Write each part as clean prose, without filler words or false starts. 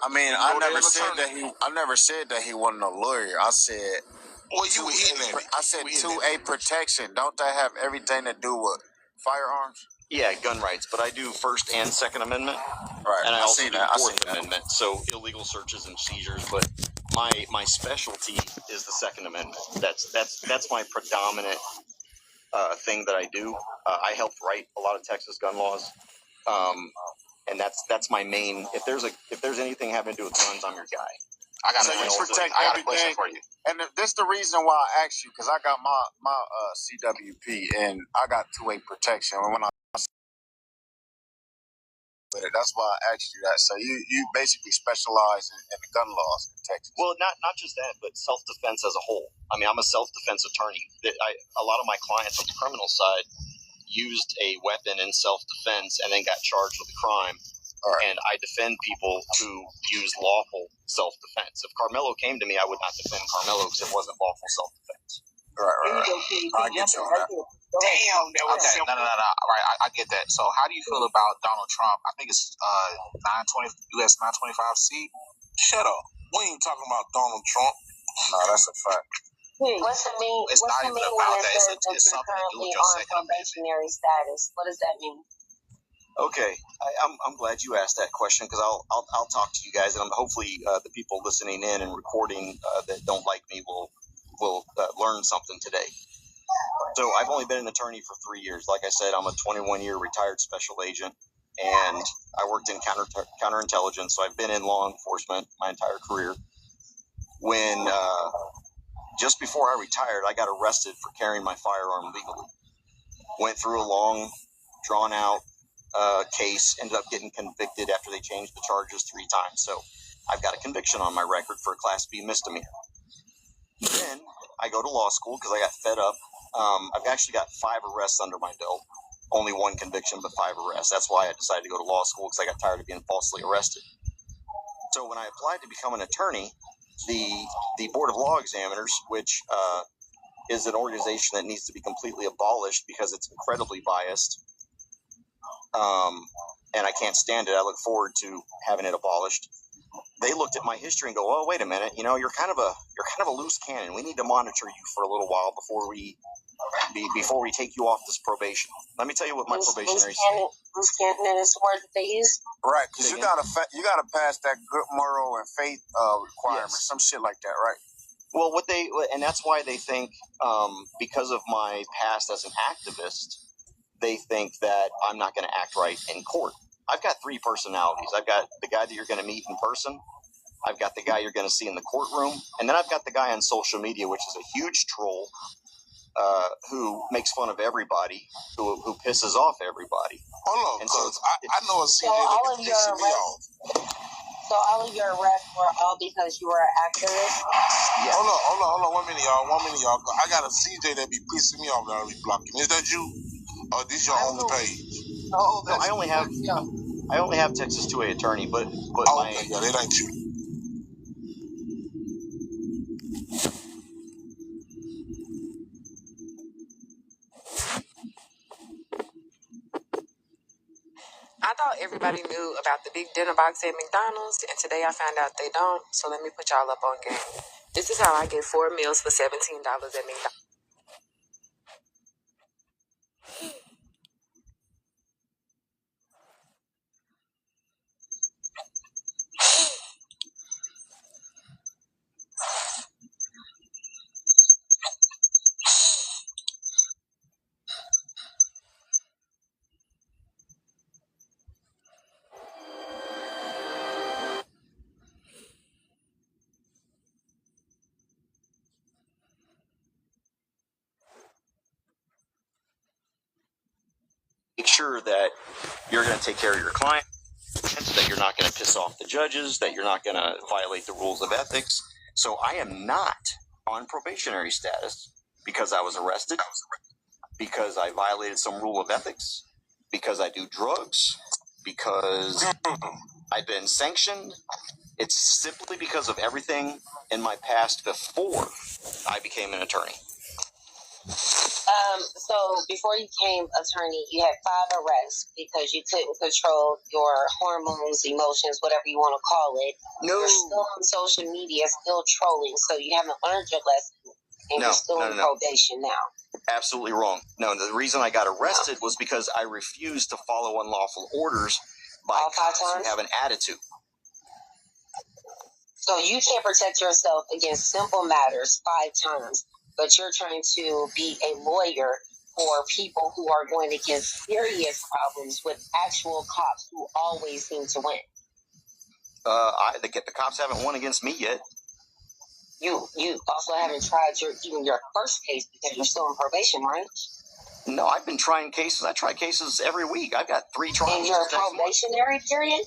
I mean, I never said that he wasn't a lawyer. I said, well, you were hitting at me. I said 2A protection. Don't that have everything to do with firearms? Yeah, gun rights, but I do First and Second Amendment, right? And I also do Fourth Amendment, so illegal searches and seizures. But my specialty is the Second Amendment. That's my predominant thing that I do. I helped write a lot of Texas gun laws, and that's my main. If there's anything having to do with guns, I'm your guy. I got a question for you. And this is the reason why I asked you, because I got my CWP and I got 2A protection. When I that's why I asked you that. So you basically specialize in the gun laws in Texas. Well, not just that, but self-defense as a whole. I mean, I'm a self-defense attorney. A lot of my clients on the criminal side used a weapon in self-defense and then got charged with a crime. Right. And I defend people who use lawful self-defense. If Carmelo came to me, I would not defend Carmelo because it wasn't lawful self-defense. Right. I get you on that. Damn, that was simple. No. Right, I get that. So, how do you feel about Donald Trump? I think it's US 925C. Shut up. We ain't talking about Donald Trump. No, that's a fact. What's the mean? It's what's not the even mean about when that. It's something to do with your Second Amendment. Probationary status. What does that mean? Okay, I'm glad you asked that question because I'll talk to you guys, and hopefully the people listening in and recording that don't like me will learn something today. So I've only been an attorney for 3 years. Like I said, I'm a 21-year retired special agent, and I worked in counterintelligence. So I've been in law enforcement my entire career. When just before I retired, I got arrested for carrying my firearm legally. Went through a long, drawn-out case, ended up getting convicted after they changed the charges 3 times. So I've got a conviction on my record for a Class B misdemeanor. Then I go to law school because I got fed up. I've actually got 5 arrests under my belt. Only 1 conviction, but 5 arrests. That's why I decided to go to law school, because I got tired of being falsely arrested. So when I applied to become an attorney, the Board of Law Examiners, which is an organization that needs to be completely abolished because it's incredibly biased, and I can't stand it. I look forward to having it abolished. They looked at my history and go, "Oh, wait a minute. You know, you're kind of a loose cannon. We need to monitor you for a little while before we take you off this probation." Let me tell you what my probationary said. Loose cannon is the word that they use. Right, because you gotta pass that good moral and faith requirement, yes. Some shit like that, right? Well, and that's why they think, because of my past as an activist, they think that I'm not going to act right in court. I've got 3 personalities. I've got the guy that you're going to meet in person. I've got the guy you're going to see in the courtroom. And then I've got the guy on social media, which is a huge troll, who makes fun of everybody, who pisses off everybody. Hold on, because I know a CJ that can piss me off. So all of your arrests were all because you were an activist? Yeah. Hold on. 1 minute, y'all. I got a CJ that be pissing me off that I be blocking. Is that you? Or this your only page? Oh, no, I only have Texas 2A attorney, but okay, yeah, that ain't you. I thought everybody knew about the big dinner box at McDonald's, and today I found out they don't, so let me put y'all up on game. This is how I get 4 meals for $17 at McDonald's. make sure that you're going to take care of your client, that you're not going to piss off the judges, that you're not going to violate the rules of ethics. So I am not on probationary status because I was arrested, because I violated some rule of ethics, because I do drugs, because I've been sanctioned. It's simply because of everything in my past before I became an attorney. So before you became attorney, you had 5 arrests because you couldn't control your hormones, emotions, whatever you want to call it. No. You're still on social media, still trolling, so you haven't learned your lesson, and you're still in probation now. Absolutely wrong. No, the reason I got arrested was because I refused to follow unlawful orders by cops who have an attitude. So you can't protect yourself against simple matters 5 times, but you're trying to be a lawyer for people who are going to get serious problems with actual cops who always seem to win. The cops haven't won against me yet. You also haven't tried even your first case because you're still on probation, right? No, I've been trying cases. I try cases every week. I've got 3 trials. In your probationary period?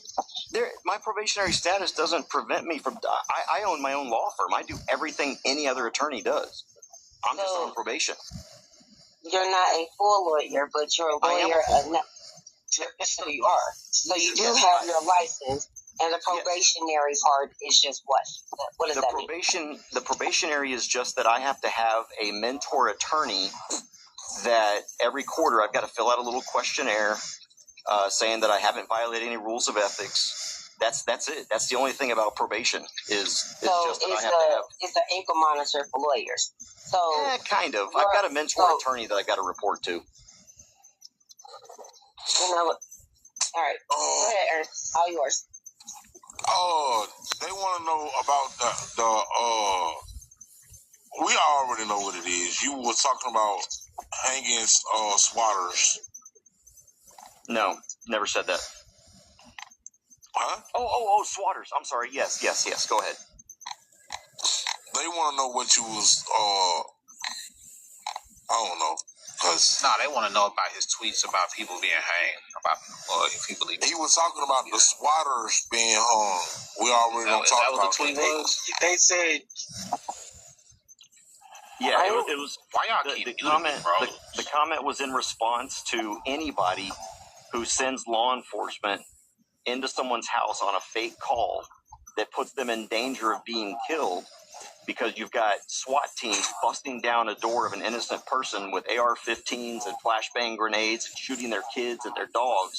My probationary status doesn't prevent me from... I own my own law firm. I do everything any other attorney does. I'm just on probation. You're not a full lawyer, but you're a lawyer. So you are. So you do have your license, and the probationary part is just what? What does that mean? The probationary is just that I have to have a mentor attorney that every quarter I've got to fill out a little questionnaire saying that I haven't violated any rules of ethics. That's it. That's the only thing about probation is just that I have to have. It's an ankle monitor for lawyers. So kind of. I've got a mentor attorney that I've got to report to. You know what? All right. Go ahead, Ernst. All yours. They want to know about we already know what it is. You were talking about hanging swatters. No, never said that. Huh? Oh, swatters. I'm sorry. Yes. Go ahead. They want to know what you was, I don't know. They want to know about his tweets about people being hanged. He was talking about the swatters being hung. We already don't talk about that. They said... Yeah, it was. Why y'all keep comment? The comment was in response to anybody who sends law enforcement into someone's house on a fake call that puts them in danger of being killed because you've got SWAT teams busting down a door of an innocent person with AR-15s and flashbang grenades and shooting their kids and their dogs.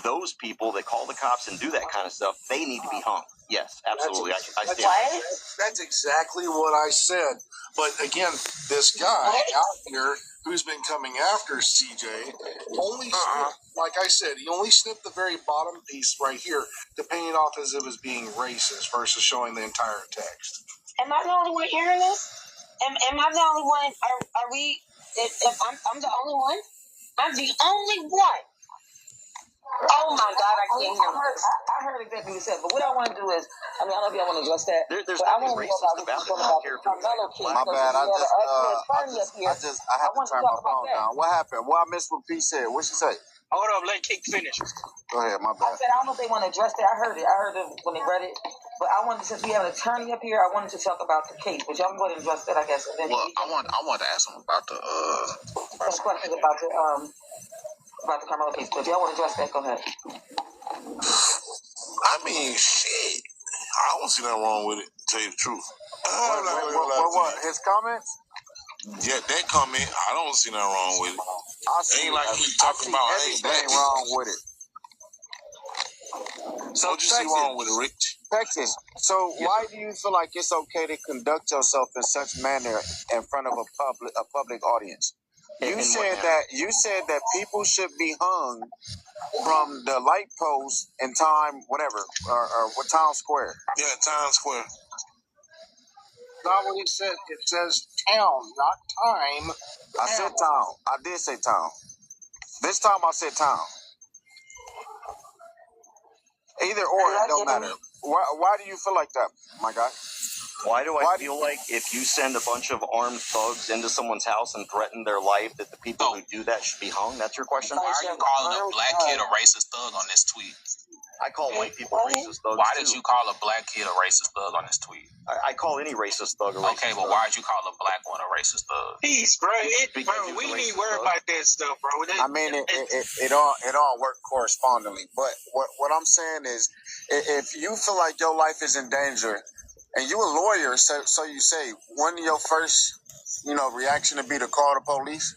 Those people that call the cops and do that kind of stuff, they need to be hung. Yes, absolutely. I stand. That's exactly what I said. But again, this guy out here who's been coming after CJ only snipped, like I said, he only snipped the very bottom piece right here to paint it off as it was being racist versus showing the entire text. Am I the only one hearing this? Am I the only one? Are we? If I'm the only one? I'm the only one. Oh my God, I can't hear this. I heard exactly what you said, but what I want to do is, I don't know if y'all want to address that. There's nothing racist about it. I don't care if you're My bad. I had to turn my phone down. What happened? What I missed what P said. What she say? Hold up, let Kate finish. Go ahead, my bad. I said I don't know if they want to address that. I heard it when they read it, but I wanted, since we have an attorney up here, I wanted to talk about the case. But y'all can go ahead and address that, I guess. And then I want to ask them about the questions about the Carmelo case. But if y'all want to address that, go ahead. I mean, shit. I don't see nothing wrong with it, to tell you the truth. What? His comments? Yeah, that comment, I don't see nothing wrong with it. Ain't like he's talking about everything wrong with it. So what you see wrong with it, Rich? Texas. So why do you feel like it's okay to conduct yourself in such manner in front of a public audience? You said that people should be hung from the light post in Times Square. Yeah, Times Square. Not what it said. It says town, not time. I said town. I did say town. This time I said town. Either or, it don't matter. Why do you feel like that, my guy? Why do I feel like if you send a bunch of armed thugs into someone's house and threaten their life, that the people who do that should be hung? That's your question? Why are you calling a black kid a racist thug on this tweet? I call white people racist thugs. Why did you call a black kid a racist thug on this tweet? I call any racist thug a racist thug. Okay, but why did you call a black one a racist thug? Peace, bro. We need to worry about that stuff, bro. I mean, it all worked correspondingly. But what I'm saying is, if you feel like your life is in danger And you a lawyer, so you say, wouldn't your first, reaction to be to call the police?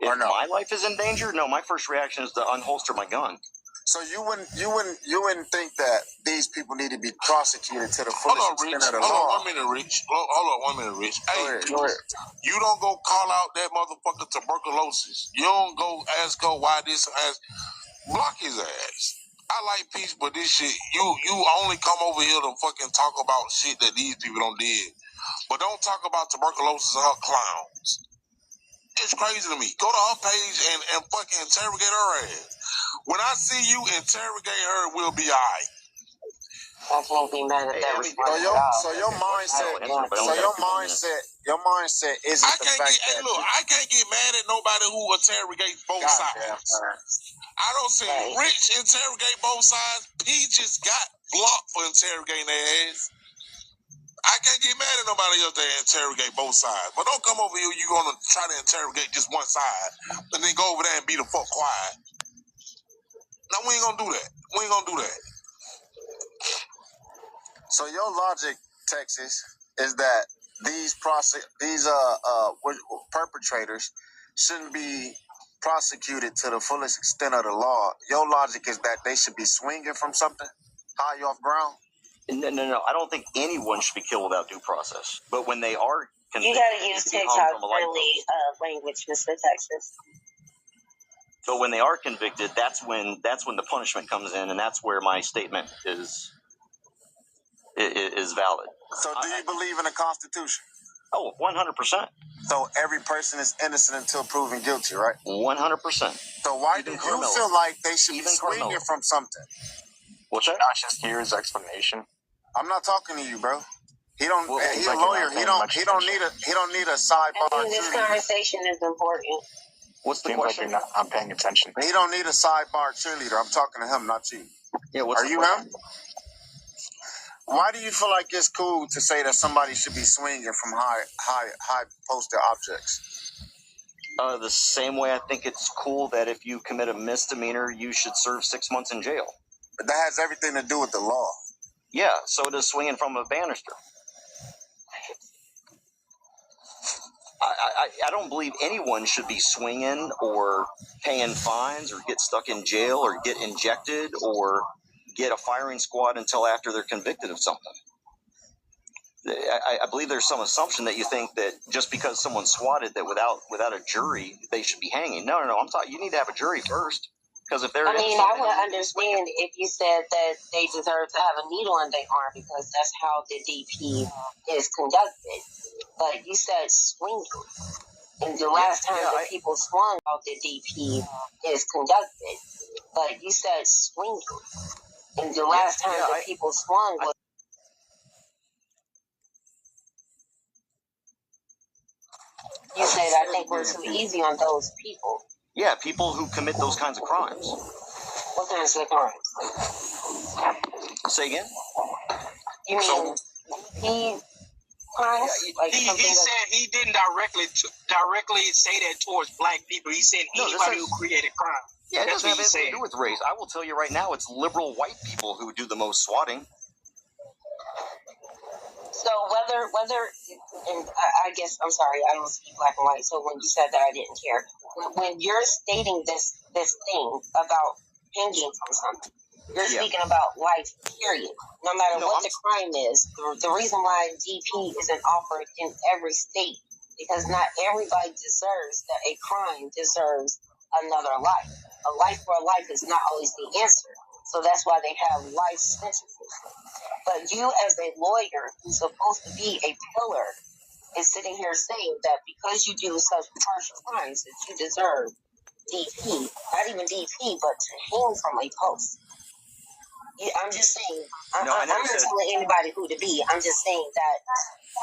If my life is in danger, no, my first reaction is to unholster my gun. So you wouldn't think that these people need to be prosecuted to the fullest extent of the law. Hold on 1 minute, Rich. Hey, Go ahead. You don't go call out that motherfucker tuberculosis. You don't go ask her why this ass. Block his ass. I like peace, but this shit, you only come over here to fucking talk about shit that these people don't did. But don't talk about tuberculosis and her clowns. It's crazy to me. Go to her page and fucking interrogate her ass. When I see you interrogate her, we'll be all right. I can't be mad at that response. So your mindset isn't the fact that I can't get mad at nobody who interrogates both sides. I don't see Rich interrogate both sides. Peaches got blocked for interrogating their ass. I can't get mad at nobody else that interrogate both sides. But don't come over here, you're going to try to interrogate just one side, and then go over there and be the fuck quiet. No, we ain't going to do that. We ain't going to do that. So your logic, Texas, is that these perpetrators shouldn't be prosecuted to the fullest extent of the law. Your logic is that they should be swinging from something high off ground? No. I don't think anyone should be killed without due process. But when they are convicted, you gotta use TikTok-friendly language, Mr. Texas. So when they are convicted, that's when the punishment comes in, and that's where my statement is valid. So do you believe in the Constitution? Oh, 100%. So every person is innocent until proven guilty, right? 100%. So why do you feel like they should be swinging from something? What's that? Not just hear his explanation. I'm not talking to you, bro. He's a lawyer. He don't need a sidebar. I think this conversation is important. What's the question? Like I'm paying attention. He don't need a sidebar cheerleader. I'm talking to him, not you. Yeah. Are you him? Why do you feel like it's cool to say that somebody should be swinging from high posted objects? The same way I think it's cool that if you commit a misdemeanor, you should serve 6 months in jail. But that has everything to do with the law. Yeah, so does swinging from a banister. I don't believe anyone should be swinging or paying fines or get stuck in jail or get injected or get a firing squad until after they're convicted of something. I believe there's some assumption that you think that just because someone's swatted that without a jury they should be hanging. No. I'm talking. You need to have a jury first. Because if they're, I would understand if you said that they deserve to have a needle in their arm because that's how the DP is conducted. But you said swinging, and the last time the people swung how the DP is conducted. But you said swinging, and the last time the people swung was. You said I think we're too easy on those people. Yeah, people who commit those kinds of crimes. What kinds of crimes? Say again? You mean he crimes? He said he didn't directly say that towards black people. He said anybody who created crime. Yeah, it doesn't have anything to do with race. I will tell you right now, it's liberal white people who do the most swatting. So whether, and I guess, I'm sorry, I don't speak black and white, so when you said that, I didn't care. When you're stating this thing about hanging from something, you're speaking about life, period. No matter what the crime is, the reason why DP isn't offered in every state, because not everybody deserves that a crime deserves another life. A life for a life is not always the answer. So that's why they have life sentences. But you as a lawyer who's supposed to be a pillar is sitting here saying that because you do such harsh crimes that you deserve DP, not even DP, but to hang from a post. Yeah, I'm just saying, I'm not telling anybody who to be. I'm just saying that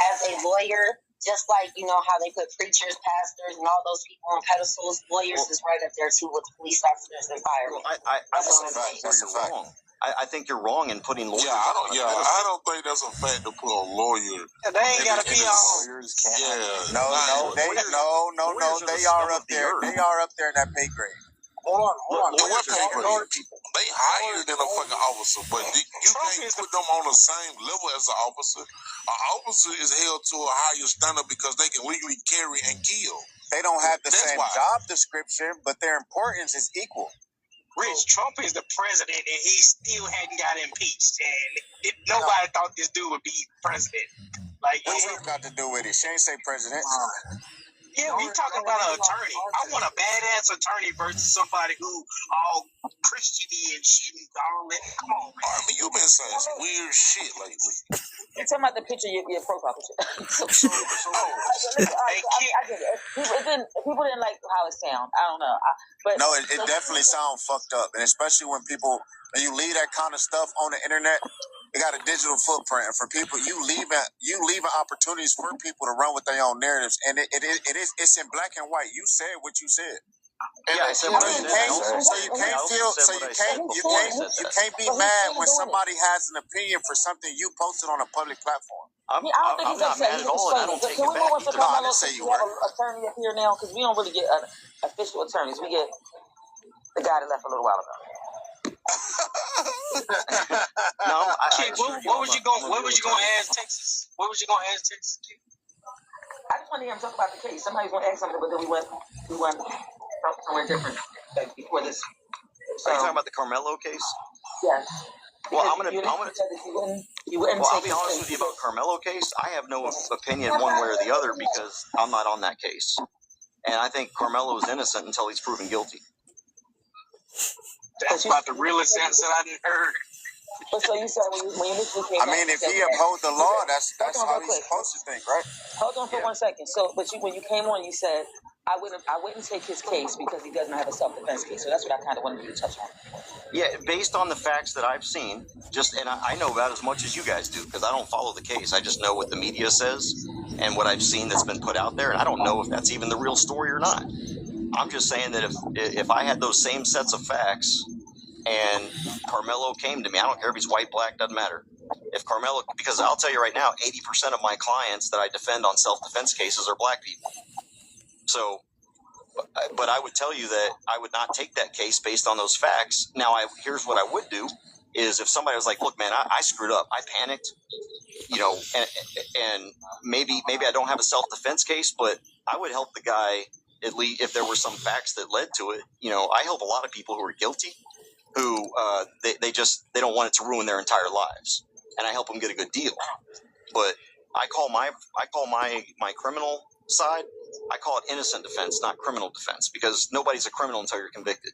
as a lawyer, just like, you know, how they put preachers, pastors, and all those people on pedestals, lawyers is right up there, too, with police officers and firemen. I think you're wrong in putting lawyers I don't think that's a fact to put a lawyer. Yeah, they ain't got to be on. Lawyers can't. They are up there. They are up there in that pay grade. Hold on. The weapons people. They higher than a fucking officer, but you can't put them on the same level as an officer. An officer is held to a higher standard because they can legally carry and kill. They don't have the same job description, but their importance is equal. Rich, Trump is the president, and he still hadn't got impeached, and nobody thought this dude would be president. Like, what's that got to do with it? She ain't say president. Yeah, we talking about an attorney. I want a badass attorney versus somebody who all Christian-y and shit and all that. Come on, man. I mean, you've been saying some weird shit lately. You're talking about the picture, your profile picture. I get it. People didn't like how it sounded. I don't know. But no, it definitely sounds fucked up, and especially when you leave that kind of stuff on the internet. It got a digital footprint, and for people, you leaving opportunities for people to run with their own narratives, and it's in black and white. You said what you said. Yeah, I said what I said. So you can't be mad when somebody has an opinion for something you posted on a public platform. I'm not mad at all, and I don't take it back. No, I didn't say you were. We have an attorney up here now because we don't really get official attorneys. We get the guy that left a little while ago. What was you going to ask Texas? What was you going to ask Texas? I just want to hear him talk about the case. Somebody's going to ask something, but then we went somewhere different before this. So, are you talking about the Carmelo case? Yes. Well, I'll be honest with you about Carmelo case. I have no opinion one way or the other because I'm not on that case, and I think Carmelo is innocent until he's proven guilty. That's about the realest answer I didn't heard. But so you said when you initially came if he upholds the law, that's how he's supposed to think, right? Hold on for 1 second. So, when you came on, you said I wouldn't take his case because he doesn't have a self-defense case. So that's what I kind of wanted you to touch on. Yeah, based on the facts that I've seen, and I know about as much as you guys do because I don't follow the case. I just know what the media says and what I've seen that's been put out there, and I don't know if that's even the real story or not. I'm just saying that if I had those same sets of facts and Carmelo came to me, I don't care if he's white, black, doesn't matter. If Carmelo, because I'll tell you right now, 80% of my clients that I defend on self-defense cases are black people. So, but I would tell you that I would not take that case based on those facts. Now, here's what I would do is if somebody was like, look, man, I screwed up. I panicked, and maybe I don't have a self-defense case, but I would help the guy at least if there were some facts that led to it. I help a lot of people who are guilty, who they don't want it to ruin their entire lives, and I help them get a good deal. But I call my criminal side, I call it innocent defense, not criminal defense, because nobody's a criminal until you're convicted.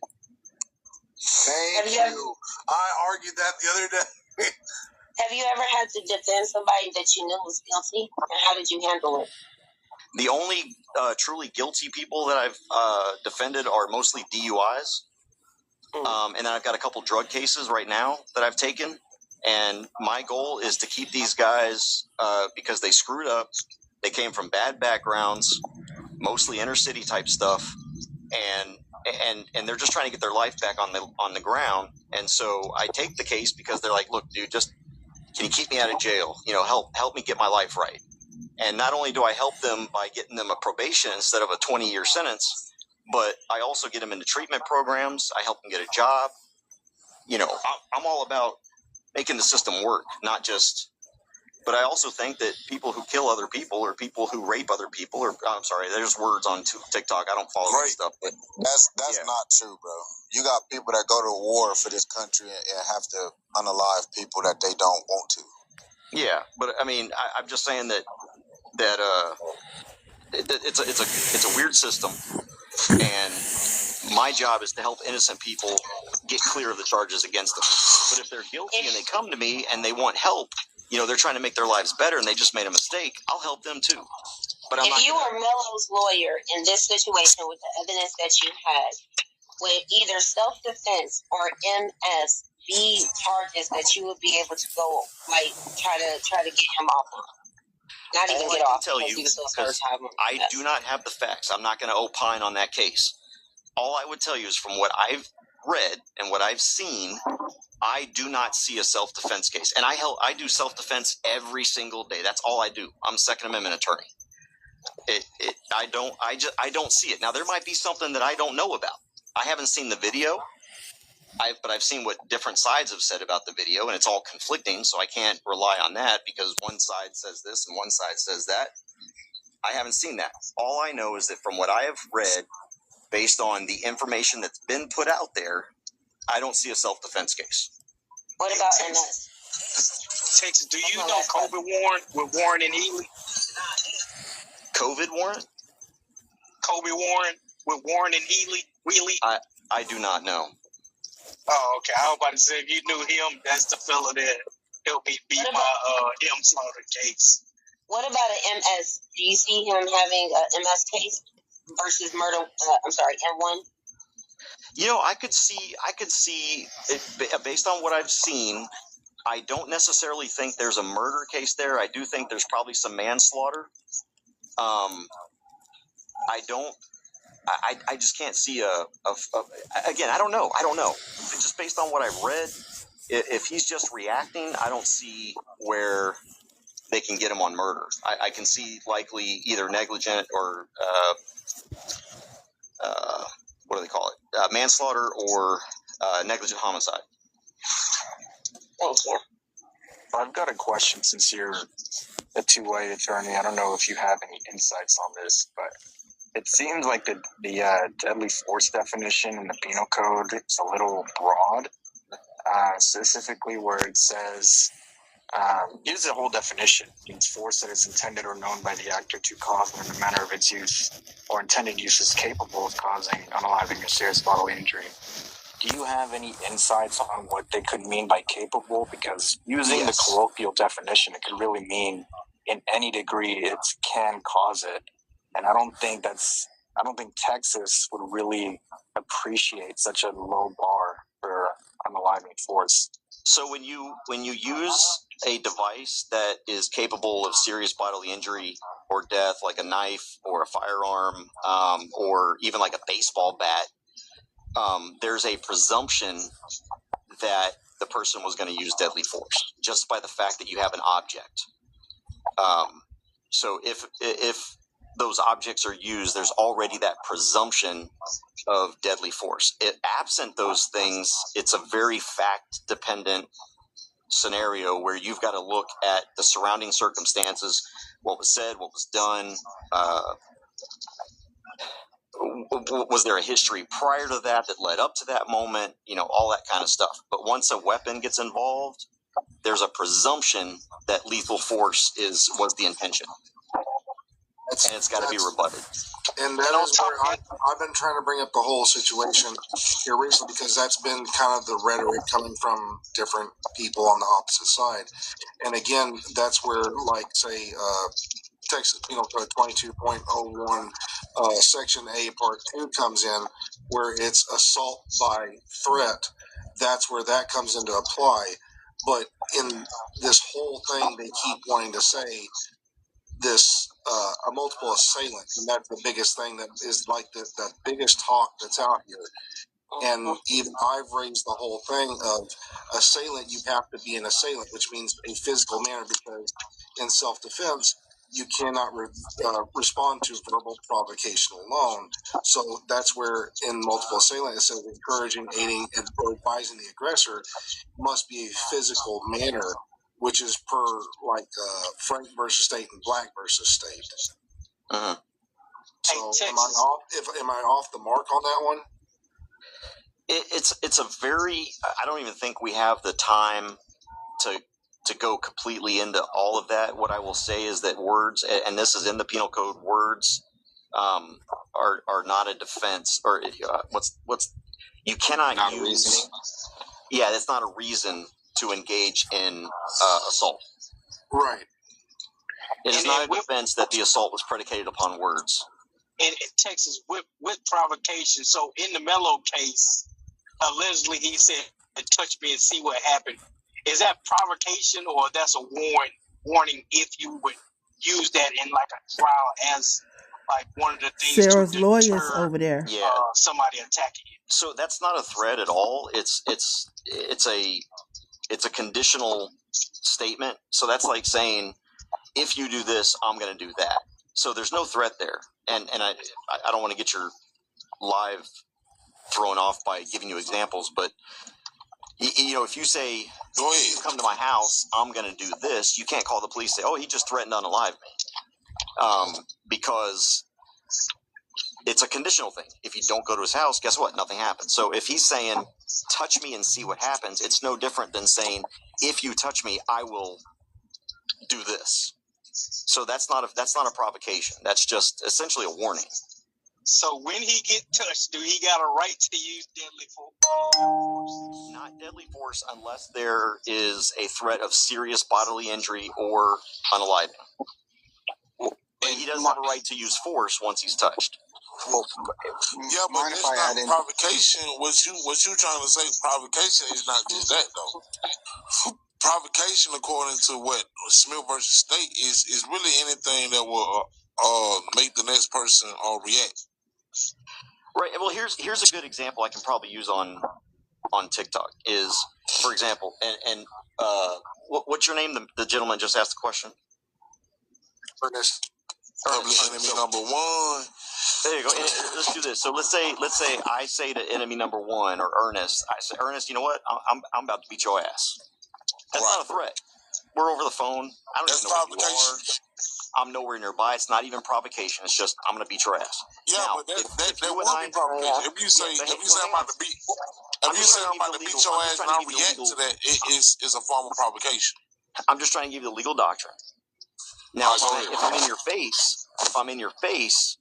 Thank you. I argued that the other day. Have you ever had to defend somebody that you knew was guilty, and how did you handle it? The only truly guilty people that I've defended are mostly DUIs. And then I've got a couple drug cases right now that I've taken. And my goal is to keep these guys because they screwed up. They came from bad backgrounds, mostly inner city type stuff. And they're just trying to get their life back on the ground. And so I take the case because they're like, look, dude, just can you keep me out of jail? Help me get my life right. And not only do I help them by getting them a probation instead of a 20-year sentence, but I also get them into treatment programs. I help them get a job. I'm all about making the system work, not just. But I also think that people who kill other people or people who rape other people, I'm sorry, there's words on TikTok. I don't follow that stuff. But that's not true, bro. You got people that go to war for this country and have to unalive people that they don't want to. Yeah, but I mean, I'm just saying that it's a weird system, and my job is to help innocent people get clear of the charges against them. But if they're guilty and they come to me and they want help, they're trying to make their lives better and they just made a mistake, I'll help them too. But if you were Melo's lawyer in this situation with the evidence that you had, would either self-defense or MS be charges that you would be able to go try to get him off on? Not even get off. I do not have the facts. I'm not going to opine on that case. All I would tell you is from what I've read and what I've seen, I do not see a self-defense case. And I do self-defense every single day. That's all I do. I'm a Second Amendment attorney. I don't see it. Now there might be something that I don't know about. I haven't seen the video. But I've seen what different sides have said about the video, and it's all conflicting, so I can't rely on that because one side says this and one side says that. I haven't seen that. All I know is that from what I have read, based on the information that's been put out there, I don't see a self-defense case. What about MS? Texas, do you know COVID warrant with Warren and Healy? COVID warrant? COVID warrant with Warren and Healy? I do not know. Oh, okay. I was about to say, if you knew him, that's the fella that helped me beat my M Slaughter case. What about an MS? Do you see him having an MS case versus murder? M1. You know, I could see it, based on what I've seen. I don't necessarily think there's a murder case there. I do think there's probably some manslaughter. I just can't see again, I don't know. Just based on what I've read, if he's just reacting, I don't see where they can get him on murder. I can see likely either negligent or what do they call it? Manslaughter or negligent homicide. I've got a question since you're a two-way attorney. I don't know if you have any insights on this, but it seems like the deadly force definition in the penal code is a little broad, specifically where it says, here's the whole definition. It means force that is intended or known by the actor to cause when the manner of its use or intended use is capable of causing unaliving or serious bodily injury. Do you have any insights on what they could mean by capable? Because using the colloquial definition, it could really mean in any degree it can cause it. And I don't think Texas would really appreciate such a low bar for unaliving force. So when you use a device that is capable of serious bodily injury or death, like a knife or a firearm, or even like a baseball bat, there's a presumption that the person was going to use deadly force just by the fact that you have an object. So if those objects are used, there's already that presumption of deadly force. Absent those things, it's a very fact-dependent scenario where you've got to look at the surrounding circumstances, what was said, what was done. Was there a history prior to that led up to that moment? You know, all that kind of stuff. But once a weapon gets involved, there's a presumption that lethal force was the intention. And it's got to be rebutted. And that is where I've been trying to bring up the whole situation here recently, because that's been kind of the rhetoric coming from different people on the opposite side. And again, that's where, like, say, Texas Penal Code 22.01, Section A, Part 2 comes in, where it's assault by threat. That's where that comes into apply. But in this whole thing, they keep wanting to say this a multiple assailant, and that's the biggest thing that is like the biggest talk that's out here. And even I've raised the whole thing of assailant, you have to be an assailant, which means a physical manner, because in self-defense, you cannot respond to verbal provocation alone. So that's where in multiple assailant, it says encouraging, aiding, and advising the aggressor must be a physical manner, which is per like Frank versus State and Black versus State. Uh-huh. So am I off the mark on that one? It's a very, I don't even think we have the time to go completely into all of that. What I will say is that words, and this is in the penal code, words are not a defense, or you cannot not use reasoning. Yeah, that's not a reason to engage in assault. Right. It is not a defense that the assault was predicated upon words. In Texas, with provocation. So in the Mello case, allegedly he said, touch me and see what happened. Is that provocation, or that's a warning if you would use that in like a trial as like one of the things Sarah's to lawyers deter over there. somebody attacking you? So that's not a threat at all. It's a conditional statement. So that's like saying, if you do this, I'm going to do that. So there's no threat there. And I don't want to get your live thrown off by giving you examples, but if you say, Go ahead. you come to my house, I'm going to do this, you can't call the police and say, oh, he just threatened to unalive me. Because it's a conditional thing. If you don't go to his house, guess what? Nothing happens. So if he's saying, touch me and see what happens, it's no different than saying, if you touch me, I will do this. So that's not a provocation. That's just essentially a warning. So when he get touched, do he got a right to use deadly force? Not deadly force unless there is a threat of serious bodily injury or unaliving. But he doesn't have a right to use force once he's touched. Well, yeah, but that's not provocation. What you trying to say? Provocation is not just that though. Provocation, according to what Smith versus State, is really anything that will make the next person react. Right. Well, here's a good example I can probably use on TikTok is, for example, and what's your name? The gentleman just asked the question. Ernest. Public enemy number one. There you go. Let's do this. So let's say I say to enemy number one or Ernest, I say, Ernest, you know what? I'm about to beat your ass. That's not a threat. We're over the phone. I don't even know where you are. I'm nowhere nearby. It's not even provocation. It's just I'm going to beat your ass. Yeah, now, but that would be provocation. If you say I'm about to beat, your ass and I react to that, it's a form of provocation. I'm just trying to give you the legal doctrine. Now, if I'm in your face,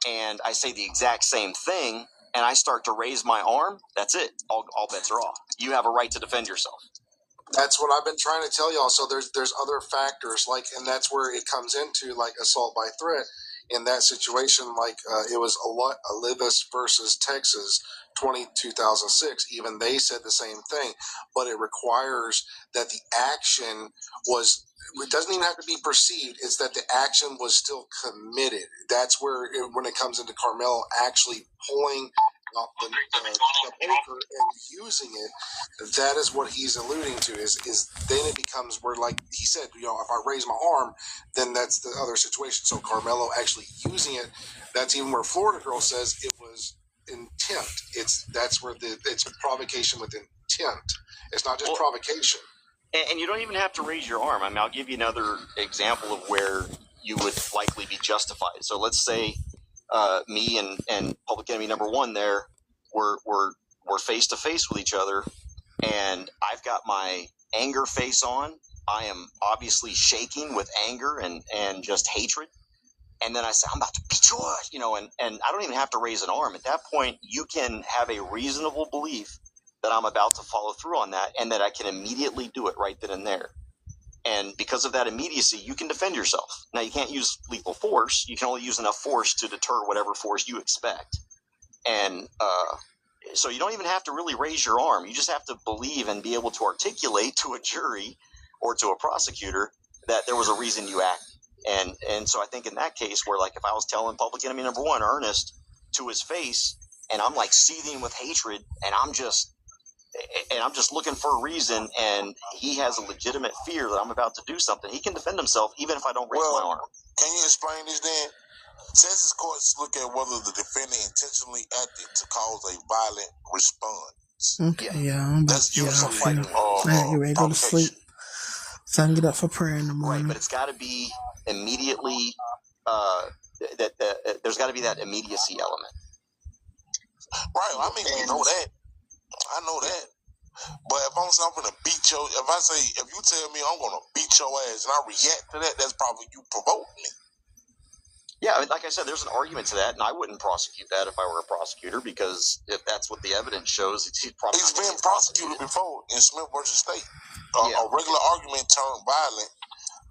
and I say the exact same thing, and I start to raise my arm, that's it. All bets are off. You have a right to defend yourself. That's what I've been trying to tell y'all. So there's other factors, and that's where it comes into assault by threat. In that situation, it was Olivas versus Texas, 2006. Even they said the same thing, but it requires that the action was. It doesn't even have to be perceived. It's that the action was still committed. That's where, when it comes into Carmelo actually pulling up the poker and using it, that is what he's alluding to. Is then it becomes where, like he said, if I raise my arm, then that's the other situation. So Carmelo actually using it, that's even where Florida Girl says it was intent. That's where it's provocation with intent. It's not just provocation. And you don't even have to raise your arm. I mean, I'll give you another example of where you would likely be justified. So let's say me and public enemy number one there, we're face to face with each other, and I've got my anger face on. I am obviously shaking with anger and just hatred. And then I say, I'm about to beat your ass, and I don't even have to raise an arm. At that point, you can have a reasonable belief that I'm about to follow through on that, and that I can immediately do it right then and there. And because of that immediacy, you can defend yourself. Now, you can't use lethal force. You can only use enough force to deter whatever force you expect. And so you don't even have to really raise your arm. You just have to believe and be able to articulate to a jury or to a prosecutor that there was a reason you acted. And so I think in that case where, if I was telling public enemy number one, Ernest, to his face, and I'm seething with hatred, and I'm just looking for a reason, and he has a legitimate fear that I'm about to do something, he can defend himself even if I don't raise my arm. Can you explain this then? Texas courts look at whether the defendant intentionally acted to cause a violent response. Okay, that's usually you ready to go to sleep, so I can get up for prayer in the morning. Right, but it's got to be immediately. There's got to be that immediacy element. Right. I mean, we know that. I know that. But if I'm going to beat if you tell me I'm going to beat your ass and I react to that, that's probably you provoked me. Yeah, like I said, there's an argument to that, and I wouldn't prosecute that if I were a prosecutor, because if that's what the evidence shows, he's been prosecuted before in Smith versus State. A regular argument turned violent,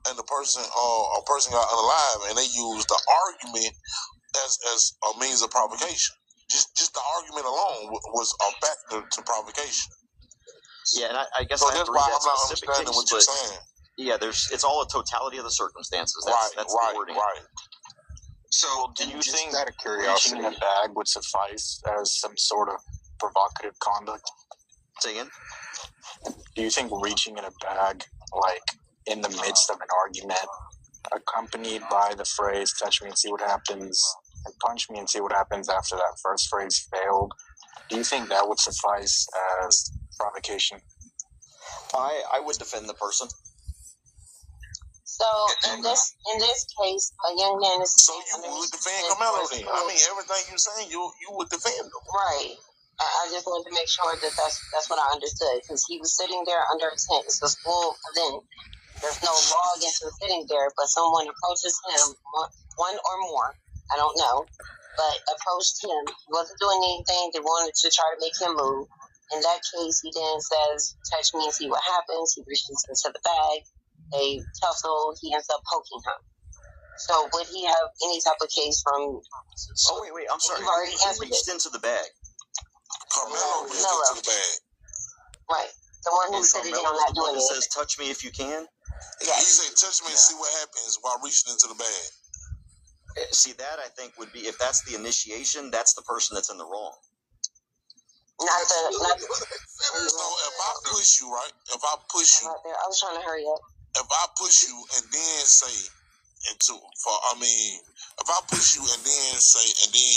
and a person got unalive, and they used the argument as a means of provocation. Just the argument alone was a factor to provocation. Yeah, and I guess so I have that's to read why that I'm not specific understanding case, what you're saying. Yeah, it's all a totality of the circumstances. That's the wording. Right. So, do you think that reaching in a bag would suffice as some sort of provocative conduct? Say again? Do you think reaching in a bag, in the midst of an argument, accompanied by the phrase "touch me and see what happens" and "punch me and see what happens" after that first phrase failed, Do you think that would suffice as provocation? I would defend the person. So in this case, a young man is. So you would defend Carmelo then? I mean, everything you're saying, you would defend him, right? I just wanted to make sure that that's what I understood, because he was sitting there under a tent. It's a school event. There's no law against him sitting there, but someone approaches him, one or more, I don't know, but approached him. He wasn't doing anything. They wanted to try to make him move. In that case, he then says, "Touch me and see what happens." He reaches into the bag. They tussle. He ends up poking him. So would he have any type of case from? Oh wait, I'm sorry. You've already He reached into the bag. Carmelo reached into the bag. Right. The one who's sitting down not doing it. Says, "Touch me if you can." Yeah. He said, "Touch me and see what happens," while reaching into the bag. See, that I think would be, if that's the initiation, that's the person that's in the wrong. So if I push you, right? If I push you, I was trying to hurry up. If I push you and then say, if I push you and then say, and then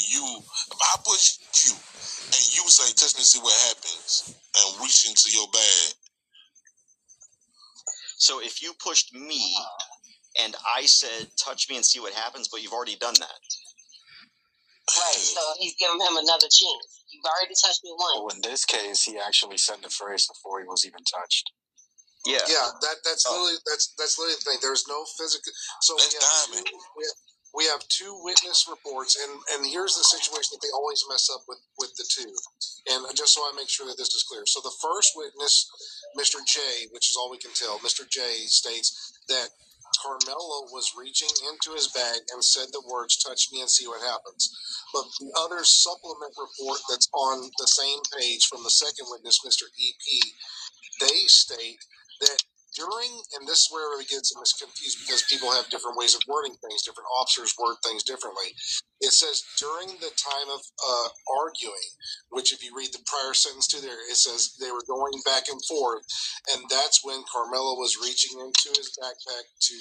if I push you and you say, "Touch me and see what happens," and reach into your bag. So if you pushed me and I said, "Touch me and see what happens," but you've already done that. Right, so he's giving him another chance. You've already touched me once. Well, in this case, he actually said the phrase before he was even touched. Yeah, that's literally the thing. There's no physical. So we have two witness reports, and here's the situation that they always mess up with the two. And just so I make sure that this is clear, so the first witness, Mr. J, which is all we can tell, Mr. J states that Carmelo was reaching into his bag and said the words, "Touch me and see what happens." But the other supplement report that's on the same page from the second witness, Mr. EP, they state that and this is where it gets misconfused because people have different ways of wording things, different officers word things differently. It says during the time of arguing, which if you read the prior sentence to there, it says they were going back and forth, and that's when Carmelo was reaching into his backpack to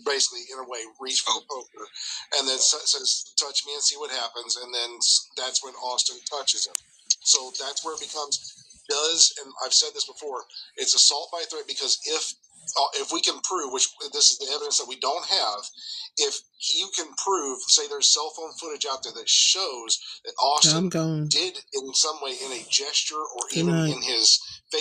basically, in a way, reach for the poker, and then says, "Touch me and see what happens," and then that's when Austin touches him. So that's where it becomes, and I've said this before, it's assault by threat, because if we can prove, which this is the evidence that we don't have, if you can prove, say there's cell phone footage out there that shows that Austin did in some way, in a gesture or even in his